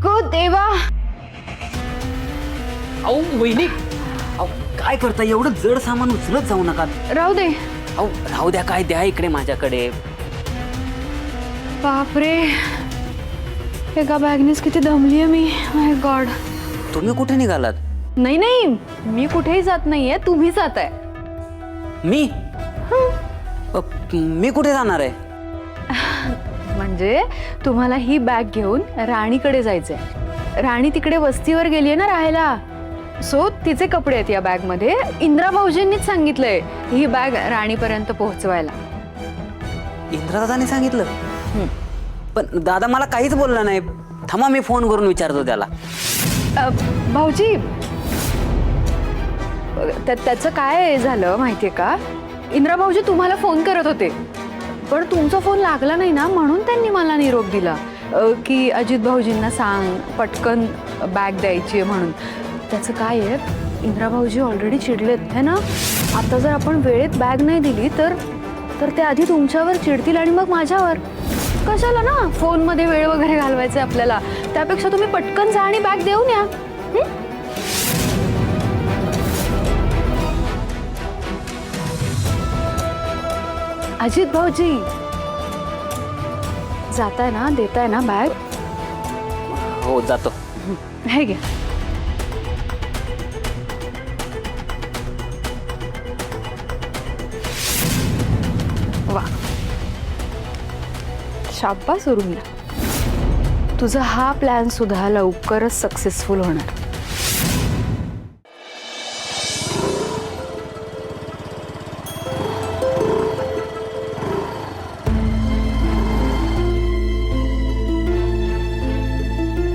गो देवा. अहो वहिनी, अहो काय करता, एवढं जड सामान उचलत जाऊ नका. राहू दे. अहो राहू द्या, काय द्या इकडे माझ्याकडे. बापरे, एका बॅगनेच किती दमली आहे मी. माय गॉड. तुम्ही कुठे निघालात? नाही नाही, मी कुठेही जात नाहीये, तुम्ही जात आहे. मी मी कुठे जाणार आहे? म्हणजे तुम्हाला ही बॅग घेऊन राणीकडे जायचंय. राणी तिकडे वस्तीवर गेली आहे ना राहायला, सो तिचे कपडे आहेत या बॅग मध्ये. इंद्रा भाऊजींनीच सांगितलंय ही बॅग राणीपर्यंत पोहोचवायला. इंद्रा दादाने सांगितलं? पण दादा मला काहीच बोलला नाही. थांबा, मी फोन करून विचारतो त्याला. भाऊजी, त्याचं काय झालं माहितीये का, इंद्रा भाऊजी तुम्हाला फोन करत होते पण तुमचा फोन लागला नाही ना, म्हणून त्यांनी मला निरोप दिला की अजित भाऊजींना सांग पटकन बॅग द्यायची आहे म्हणून. त्याचं काय आहे, इंद्रा भाऊजी ऑलरेडी चिडलेत है ना. आता जर आपण वेळेत बॅग नाही दिली तर ते आधी तुमच्यावर चिडतील आणि मग माझ्यावर. कशाला ना फोनमध्ये वेळ वगैरे घालवायचे आपल्याला, त्यापेक्षा तुम्ही पटकन जा आणि बॅग देऊन या. अजित भाऊजी, जाताय ना, देताय ना बॅग? हो जातो. हे घ्या. वा, शाब्बास उर्मिला, तुझा हा प्लॅन सुद्धा लवकरच सक्सेसफुल होणार.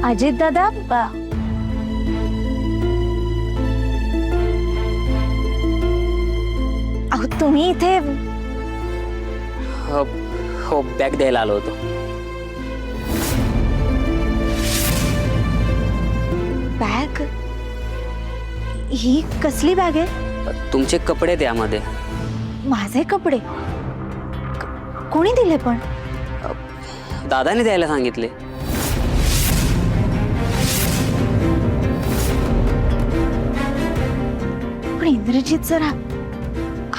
अजित दादा, अहो तुम्ही इथे? हो बॅग द्यायला आलो होतो. बॅग? ही कसली बॅग आहे? तुमचे कपडे त्यामध्ये. माझे कपडे? कोणी दिले पण? दादाने द्यायला सांगितले. पण इंद्रजीत जरा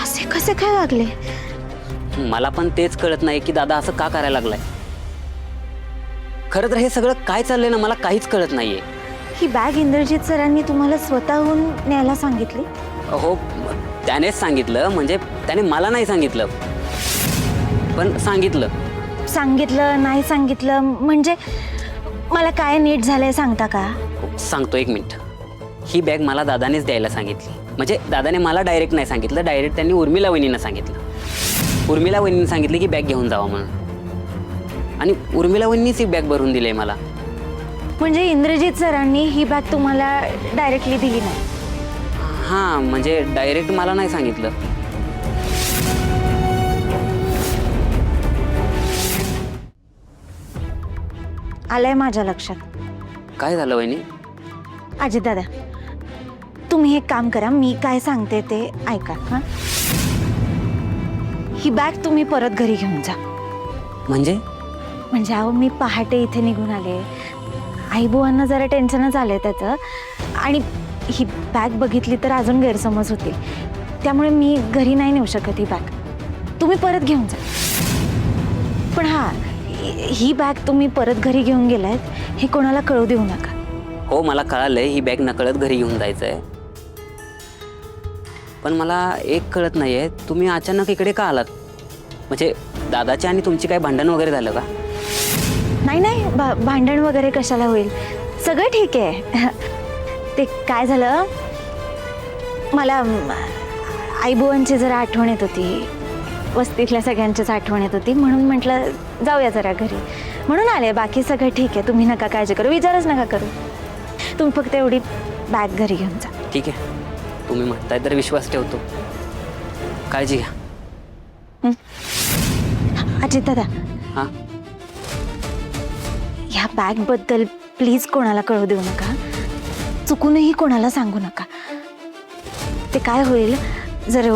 असे कसे काय वागले? मला पण तेच कळत नाही की दादा असं का करायला लागलाय. खरं तर हे सगळं काय चाललंय ना, मला काहीच कळत नाहीये. ही बॅग इंद्रजीत सरांनी तुम्हाला स्वतःहून न्यायला सांगितली? हो, त्यानेच सांगितलं. म्हणजे त्याने मला नाही सांगितलं, पण सांगितलं नाही सांगितलं म्हणजे मला काय नीट झालंय सांगता का? सांगतो, एक मिनिट. ही बॅग मला दादानेच द्यायला सांगितली. म्हणजे दादाने मला डायरेक्ट नाही सांगितलं, डायरेक्ट त्यांनी उर्मिला वहिनींना सांगितलं. उर्मिला वहिनींनी सांगितले की बॅग घेऊन जावा म्हणून, आणि उर्मिला वहिनीच ही बॅग भरून दिली मला. म्हणजे इंद्रजीत सरांनी ही बॅग तुम्हाला डायरेक्टली दिली नाही? हां, म्हणजे डायरेक्ट मला नाही सांगितलं. आलंय माझ्या लक्षात. काय झालं वहिनी? अजित दादा, तुम्ही एक काम करा, मी काय सांगते ते ऐका. हां, ही बॅग तुम्ही परत घरी घेऊन जा. म्हणजे अहो, मी पहाटे इथे निघून आले. आईबुवांना जरा टेन्शनच आलंय त्याचं, आणि ही बॅग बघितली तर अजून गैरसमज होतील, त्यामुळे मी घरी नाही नेऊ शकत ही बॅग. तुम्ही परत घेऊन जा. पण हां, ही बॅग तुम्ही परत घरी घेऊन गेलायत हे कोणाला कळू देऊ नका. हो, मला कळालंय ही बॅग नकळत घरी घेऊन जायचं आहे. पण मला एक कळत नाहीये, तुम्ही अचानक इकडे का आलात? म्हणजे दादाची आणि तुमची काय भांडण वगैरे झालं का? नाही, भांडण वगैरे कशाला होईल, सगळं ठीक आहे. ते काय झालं, मला आईबुवांची जरा आठवण येत होती, वस्तीतल्या सगळ्यांचीच आठवण येत होती, म्हणून म्हटलं जाऊया जरा घरी, म्हणून आले. बाकी सगळं ठीक आहे, तुम्ही नका काळजी करू, विचारच नका करू. तुम्ही फक्त एवढी बॅग घरी घेऊन जा. ठीक आहे, तुम्ही म्हणताय तर विश्वास ठेवतो. काळजी घ्या. अजित दादा, हां, ह्या बॅगबद्दल प्लीज कोणाला कळू देऊ नका, चुकूनही कोणाला सांगू नका. ते काय होईल, जर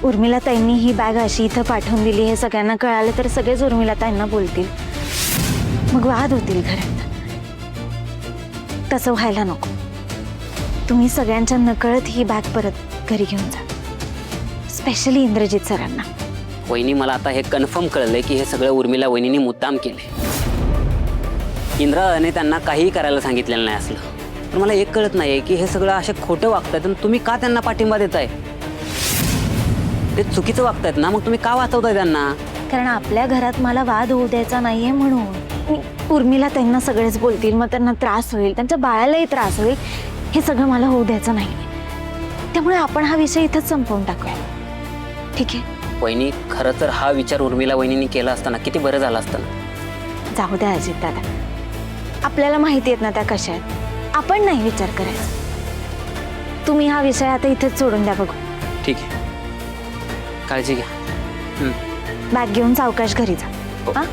उर्मिला ताईंनी ही बॅग अशी इथं पाठवून दिली हे सगळ्यांना कळालं तर सगळेच उर्मिला ताईंना बोलतील, मग वाद होतील घरात. तसं व्हायला नको. तुम्ही सगळ्यांच्या नकळत ही बॅग परत घरी घेऊन जा, स्पेशली इंद्रजित सरांना. वहिनी, मला आता हे कन्फर्म कळलंय की हे सगळं उर्मिला वहिनीने मुद्दाम केलंय. इंद्राने त्यांना काहीही करायला सांगितलेलं नाही असलं. पण मला एक कळत नाहीये की हे सगळं असे खोटं वागतात आणि तुम्ही का त्यांना पाठिंबा देताय? ते चुकीचं वागतायत ना, मग तुम्ही का वाचवताय त्यांना? कारण आपल्या घरात मला वाद होऊ द्यायचा नाहीये म्हणून. उर्मिला त्यांना सगळेच बोलतील, मग त्यांना त्रास होईल, त्यांच्या बाळालाही त्रास होईल. हे सगळं मला होऊ द्यायचं नाही. त्यामुळे आपण हा विषय इथंच संपवून टाकूया, ठीक आहे? वहिनी, खरं तर हा विचार उर्मिला वहिनीने केला असताना किती बरं झालं असतं ना. जाऊ द्या अजित दादा, आपल्याला माहिती आहेत ना त्या कशा आहेत. आपण नाही विचार करायचा. तुम्ही हा विषय आता इथेच सोडून द्या बघू. ठीक आहे, काळजी घ्या. बॅग घेऊन सावकाश घरी जा. हा?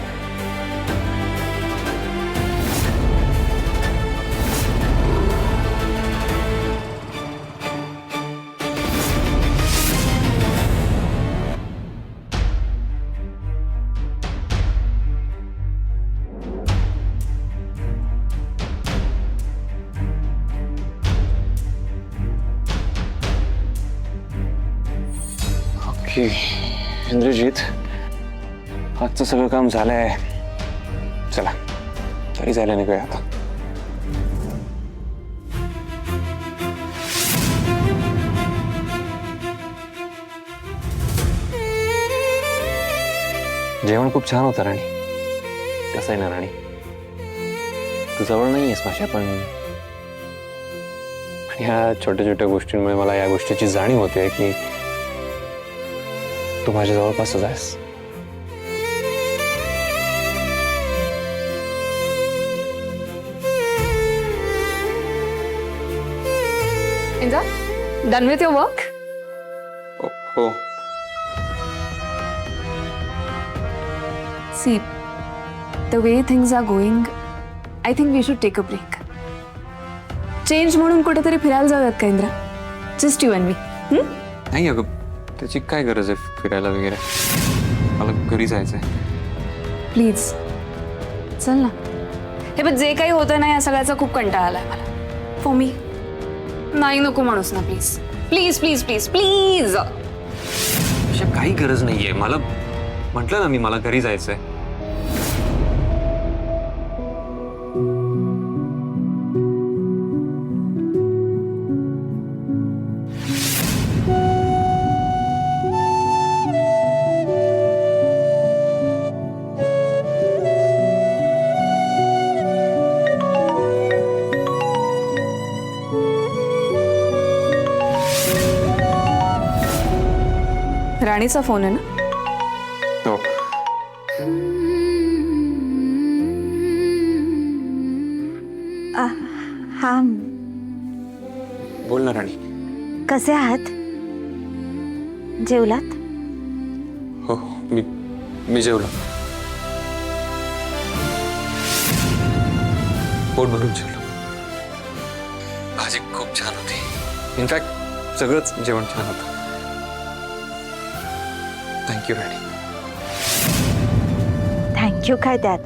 ओके इंद्रजित, आजचं सगळं काम झालंय. चला घरी जायला निघूया आता. जेवण खूप छान होतं राणी. कसं आहे ना राणी, तू जवळ नाही आहेस माझ्या, पण ह्या छोट्या छोट्या गोष्टींमुळे मला या गोष्टीची जाणीव होते की तू माझ्या जवळपासच आहेस. Indra, done with your work? हो. See, the way things are going, I think we should take a break. Change म्हणून कुठेतरी फिरायला जाऊयात का Indra? Just you and me. नाही अगं, त्याची काय गरज आहे फिरायला वगैरे. मला घरी जायचंय. प्लीज चल ना. हे बघ, जे काही होतं ना या सगळ्याचा खूप कंटाळा आलाय मला. फॉर मी नाही नको म्हणूस ना, please please please please please. अशा काही गरज नाहीये. मला म्हटलं ना मी, मला घरी जायचंय. राणीचा फोन आहे ना? हो. हा, बोल ना राणी. कसे आहात? जेवलात? हो, मी जेवलो. पोट भरून जेवलो. भाजी खूप छान होती. इनफॅक्ट सगळंच जेवण छान होतं. थँक्यू राणी. थँक्यू काय त्यात?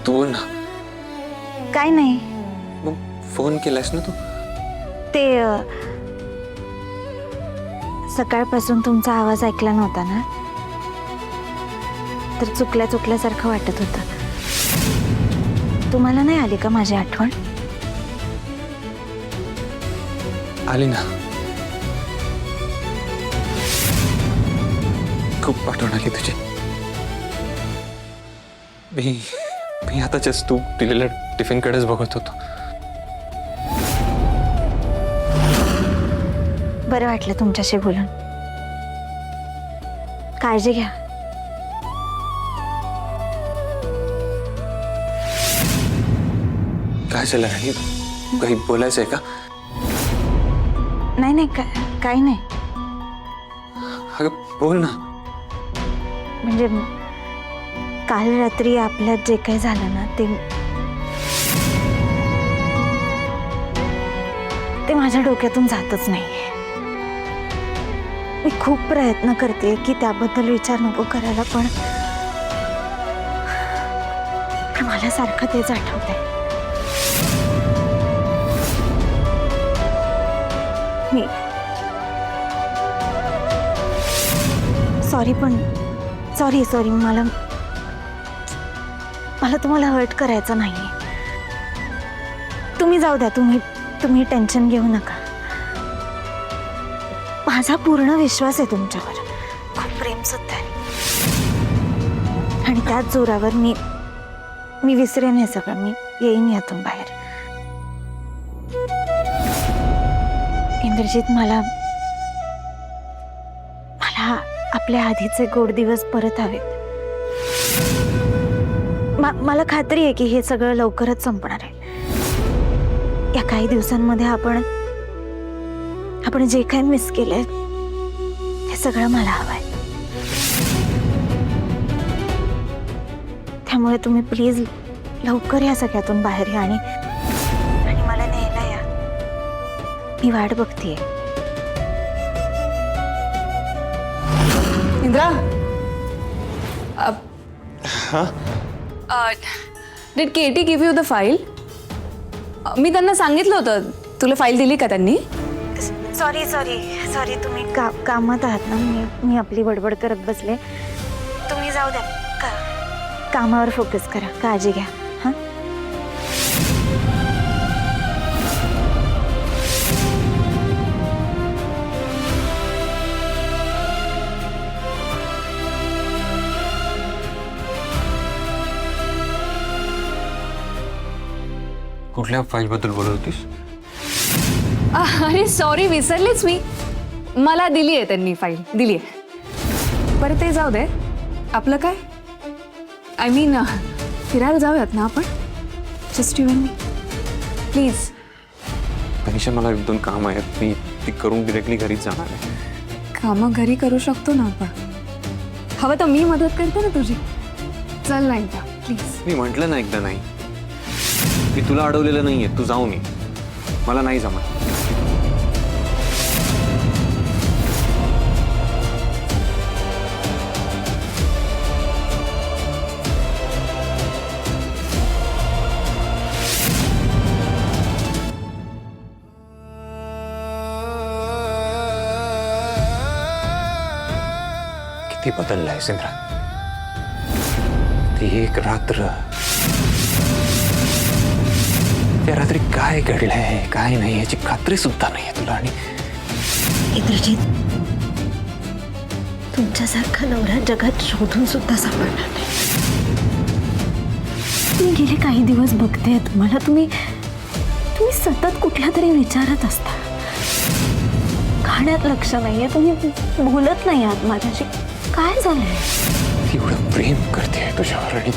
तू बोल ना. काय नाही, मग फोन केलास ना तू? ते सकाळपासून तुमचा आवाज ऐकला नव्हता ना, तर चुकल्यासारखं वाटत होतं. तुम्हाला नाही आली का माझी आठवण? आली ना. खूप आठवण आली तुझी. मी आता जस्ट तू दिलेल्या टिफिनकडेच बघत होतो. बरं वाटलं तुमच्याशी बोलून. काळजी घ्या. काय झालं राणी? काही बोलायचंय का? नाही काही नाही. अगं बोल ना. म्हणजे काल रात्री आपल्यात जे काही झालं ना, ते माझ्या डोक्यातून जातच नाही. मी खूप प्रयत्न करते की त्याबद्दल विचार नको करायला, पण पण मला सारखं तेच आठवतंय. मी सॉरी पण सॉरी मला तुम्हाला हर्ट करायचं नाहीये. तुम्ही जाऊ द्या, तुम्ही टेन्शन घेऊ नका. माझा पूर्ण विश्वास आहे तुमच्यावर, खूप प्रेम सुद्धा आहे. आणि त्याच जोरावर मी विसरेन हे सगळं. मी येईन यातून बाहेर. इंद्रजित, मला आपल्या आधीचे गोड दिवस परत हवेत. मला खात्री आहे की हे सगळं लवकरच संपणार आहे. या काही दिवसांमध्ये आपण जे काही मिस केलंय ते सगळं मला हवंय. त्यामुळे तुम्ही प्लीज लवकर या सगळ्यातून बाहेर या आणि मला न्यायला या. मी वाट बघतीये. Indra, did Katie give you the file? मी त्यांना सांगितलं होतं. तुला फाईल दिली का त्यांनी? सॉरी तुम्ही कामात आहात ना. मी आपली बडबड करत बसले. तुम्ही जाऊ द्या, कामावर फोकस करा. काळजी घ्या. हां, कुठल्या फाईल बद्दल बोलत होतीस? अरे सॉरी, विसरलेच मी. मला दिली आहे त्यांनी, फाईल दिली आहे. बरं ते जाऊ दे. आपलं काय, आय मीन फिरायला जाऊयात ना आपण? Just you and me, please. Tanisha, मला 1-2 काम आहेत. मी ती करून डिरेक्टली घरीच जाणार आहे. कामं घरी करू शकतो ना आपण. हवं तर मी मदत करते ना तुझी. चल ना एकदा प्लीज. मी म्हटलं ना एकदा नाही. मी तुला अडवलेलं नाहीये. तू जाऊन ये. मला नाही जमत. किती बदललाय इंद्रा. ती एक रात्र, त्या रात्री काय घडलंय काय नाही याची खात्री सुद्धा नाहीये तुला. आणि इंद्रजित, तुमच्यासारखा नवरा जगात शोधून सुद्धा सापडणार नाही. मी गेले काही दिवस बघते तुम्हाला. तुम्ही सतत कुठल्या तरी विचारत असता. खाण्यात लक्ष नाहीये. तुम्ही बोलत नाही आहात माझ्याशी. काय झालंय? ती एवढं प्रेम करते तुझ्यावर आणि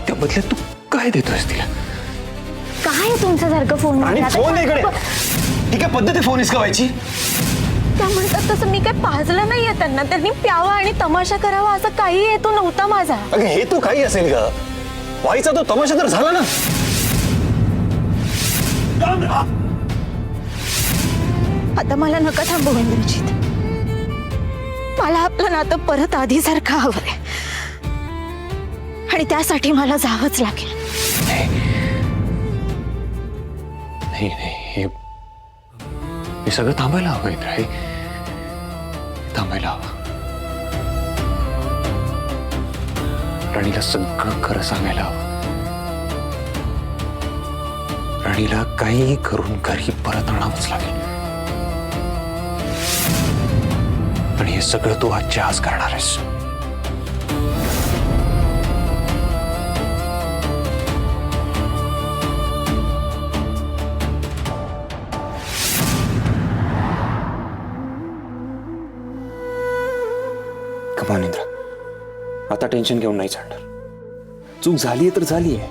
त्या बदल्यात तू काय देतोयस तिला? काय तुमच्यासारखं फोन आणि फोन इकडे. ठीक आहे, पद्धती फोन हिसकावायची. त्या म्हणतात तसं मी काय पाजलं नाहीये त्यांना. त्यांनी प्यावा आणि तमाशा करावा असं काही हेतू नव्हता माझा. अगं हे तू काही असेल का? वाईचा तो तमाशा तर झाला ना. आता मला नका थांबव इंद्रजित. मला आपलं नातं परत आधीसारखं हवंय आणि त्यासाठी मला जावंच लागेल. नाही हे सगळं थांबायला हवं इंद्रा. हे थांबायला हवं. राणीला सगळं खरं सांगायला हवं. राणीला काही करून घरी परत आणावंच लागेल. आणि हे सगळं तू आजच्या आज करणार आहेस. कमान इंद्रा, आता टेन्शन घेऊन नाही चालणार. चूक झालीये तर झालीये.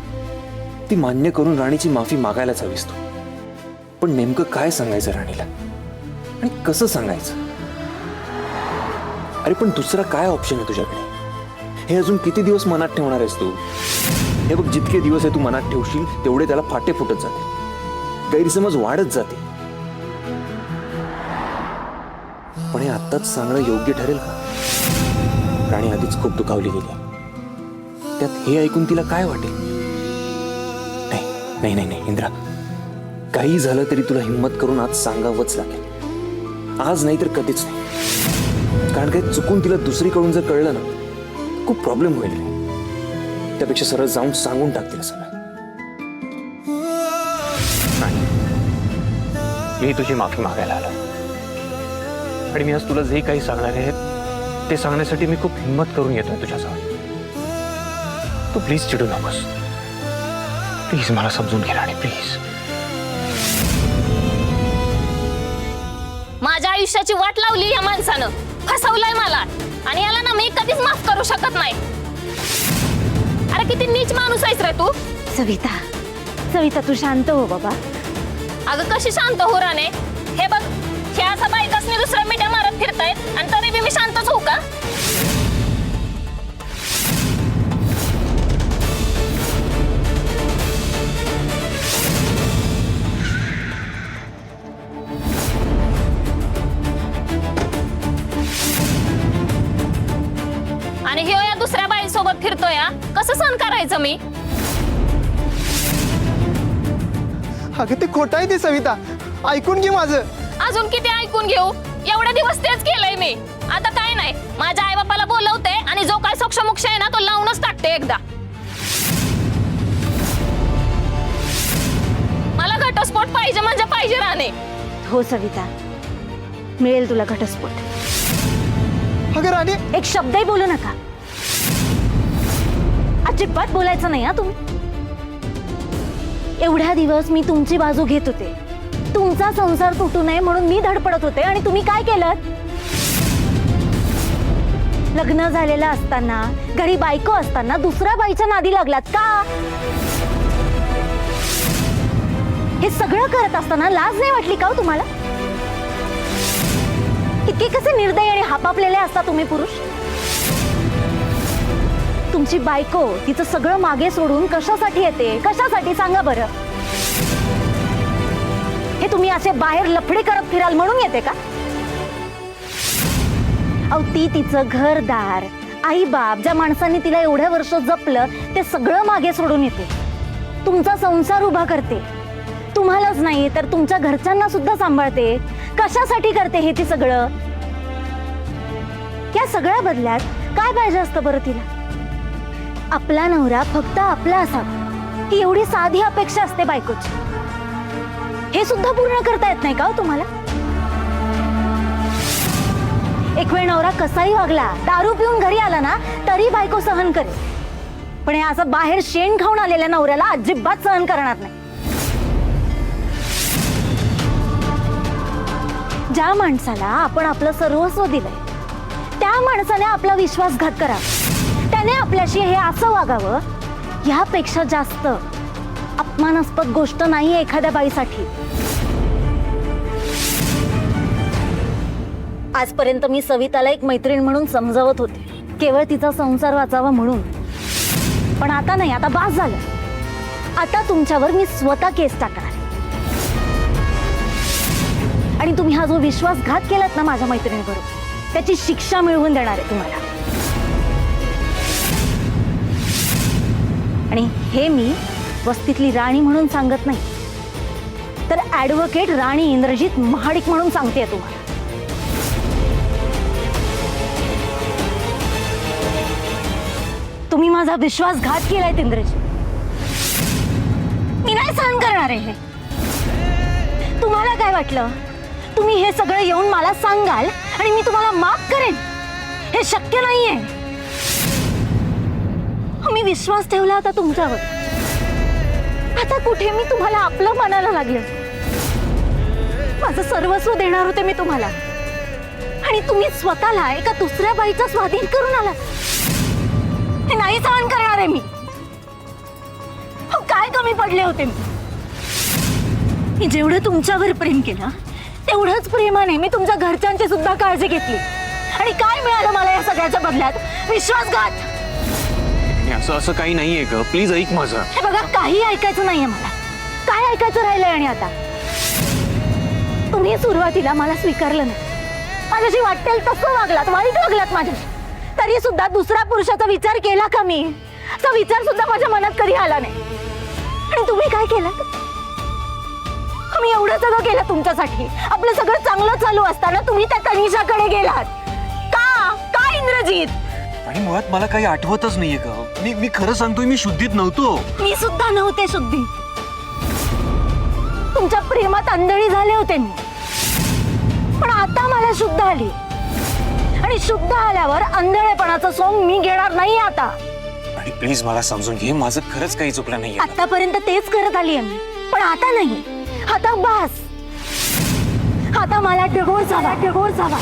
ती मान्य करून राणीची माफी मागायलाच हवीस तू. पण नेमकं काय सांगायचं राणीला आणि कसं सांगायचं? अरे पण दुसरा काय ऑप्शन आहे तुझ्याकडे? हे अजून किती दिवस मनात ठेवणार आहेस तू? हे बघ, जितके दिवस आहे तू मनात ठेवशील तेवढे त्याला फाटे फुटत जाते, गैरसमज वाढत जाते. पण हे आत्ताच सांगणं योग्य ठरेल का? राणी आधीच खूप दुखावली गेली. त्यात हे ऐकून तिला काय वाटेल? नाही नाही नाही नाही इंद्रा, काही झालं तरी तुला हिम्मत करून आज सांगावंच लागेल. आज नाही तर कधीच नाही. कारण काही चुकून तिला दुसरीकडून जर कळलं ना, खूप प्रॉब्लेम होईल रे. त्यापेक्षा सरळ जाऊन सांगून टाक तिला सगळं. मी तुझी माफी मागायला आलो आणि मी आज तुला जे काही सांगणार आहे ते सांगण्यासाठी मी खूप हिम्मत करून येतोय तुझ्याजवळ. तू प्लीज चिडू नकोस. प्लीज मला समजून घे राणी, प्लीज. माझ्या आयुष्याची वाट लावली या माणसानं, फसवलंय मला आणि याला ना मी कधीच माफ करू शकत नाही. अरे किती नीच माणूस आहेस रे तू. सविता, सविता तू शांत हो बाबा. अगं कशी शांत हो राणे? हे बघ, हे असं बायकासनी दुसऱ्या मिठ्या मारत फिरतायत आणि तरी बी मी शांतच होऊ का? आणि हे या दुसऱ्या बाईसोबत फिरतोय हा? कसं सहन करायचं मी? अगं ते खोटं आहे ते सविता, ऐकून घे माझं. अजून किती ऐकून घेऊ? एवढे दिवस तेच केलंय मी. आता काय नाही, माझ्या आई बापाला बोलवते आणि जो काय सोक्षमोक्ष आहे ना तो लावूनच टाकते एकदा. मला घटस्फोट पाहिजे म्हणजे पाहिजे राणे. हो सविता, मिळेल तुला घटस्फोट. अगं राणी, एक शब्दही बोलू नका. अजिबात बोलायचं नाही हा तुम्ही. एवढ्या दिवस मी तुमची बाजू घेत होते, तुमचा संसार तुटू नये म्हणून मी धडपडत होते आणि तुम्ही काय केलं? लग्न झालेलं असताना, घरी बायको असताना दुसऱ्या बाईच्या नादी लागलात का? हे सगळं करत असताना लाज नाही वाटली का हो तुम्हाला? इतके कसे निर्दयी आणि हापापलेले असता तुम्ही पुरुष? तुमची बायको तिचं सगळं मागे सोडून कशासाठी येते? कशासाठी सांगा बरं? हे तुम्ही असे बाहेर लफडे करत फिराल म्हणून येते का? अहो ती तिचं घरदार, आई बाप, ज्या माणसांनी तिला एवढ्या वर्ष जपलं ते सगळं मागे सोडून येते. तुमचा संसार उभा करते. तुम्हालाच नाही तर तुमच्या घरच्यांना सुद्धा सांभाळते. कशासाठी करते हे ती सगळं? या सगळ्या बदल्यात काय पाहिजे असतं बरं तिला? आपला नवरा फक्त आपला असावा ही एवढी साधी अपेक्षा असते बायकोची. हे सुद्धा पूर्ण करता येत नाही का हो तुम्हाला? एक वेळ नवरा कसाही वागला, दारू पिऊन घरी आला ना तरी बायको सहन करेल, पण हे असं बाहेर शेण खाऊन आलेल्या नवऱ्याला अजिबात सहन करणार नाही. ज्या माणसाला आपण आपलं सर्वस्व दिलंय त्या माणसाने आपला विश्वासघात करावा, त्याने आपल्याशी हे असं वागावं, यापेक्षा जास्त अपमानास्पद गोष्ट नाही एखाद्या बाईसाठी. आजपर्यंत मी सविताला एक मैत्रीण म्हणून समजावत होते, केवळ तिचा संसार वाचावा म्हणून. पण आता नाही, आता बास झालं. आता तुमच्यावर मी स्वतः केस टाकणार आणि तुम्ही हा जो विश्वासघात केलात ना माझ्या मैत्रिणीबरोबर त्याची शिक्षा मिळवून देणार आहे तुम्हाला. आणि हे मी वस्तीतली राणी म्हणून सांगत नाही, तर ॲडव्होकेट राणी इंद्रजीत महाडिक म्हणून सांगते तुम्हाला. तुम्ही माझा विश्वासघात केलाय इंद्रजीत. मी नाही सहन करणार आहे हे. तुम्हाला काय वाटलं तुम्ही हे सगळं येऊन मला सांगाल आणि मी तुम्हाला माफ करेन? हे शक्य नाहीये. मी विश्वास ठेवला होता तुमच्यावर. आता कुठे मी तुम्हाला आपलं मानायला लागले? माझं सर्वस्व देणार होते मी तुम्हाला आणि तुम्ही स्वतःला एका दुसऱ्या बाईचा स्वाधीन करून आला. हे नाही सहन करणार आहे मी. काय कमी पडले होते मी जेवढं तुमच्यावर प्रेम केलं तेवढंच प्रेमाने मी तुमच्या घरच्यांची सुद्धा काळजी घेतली. आणि काय मिळालं मला या सगळ्याच्या बदल्यात? विश्वासघात. असं असं काही नाहीये ग, प्लीज ऐक माझं. हे बघा, काही ऐकायचं नाहीये मला. काय ऐकायचं राहिलंय? आणि आता तुम्ही सुरुवातीला मला स्वीकारलं नाही, माझ्याशी वाटेल तसं वागलात, वाईट वागलात माझ्याशी, तरी सुद्धा दुसऱ्या पुरुषाचा विचार केला का मी? असा विचार सुद्धा माझ्या मनात कधी आला नाही. आणि तुम्ही काय केलं? आम्ही एवढं सगळं केलं तुमच्यासाठी. आपलं सगळं चांगलं चालू असताना तुम्ही त्या तनिषाकडे गेलात का? का इंद्रजीत? आणि मुळात मला काही आठवतच नाहीये का. मी खरं सांगतोय, मी शुद्धीत नव्हतो. मी सुद्धा नव्हते शुद्धी. तुमच्या प्रेमात आंधळी झाले होते मी. पण आता मला शुद्ध आली. आणि शुद्ध आल्यावर आंधळेपणाचं सोंग मी घेणार नाही आता. आणि प्लीज मला समजून घे, माझं खरंच काही चुकलं नाहीये. आतापर्यंत तेच करत आलीये मी. पण आता नाही. आता बस. आता मला डिवोर्स हवा.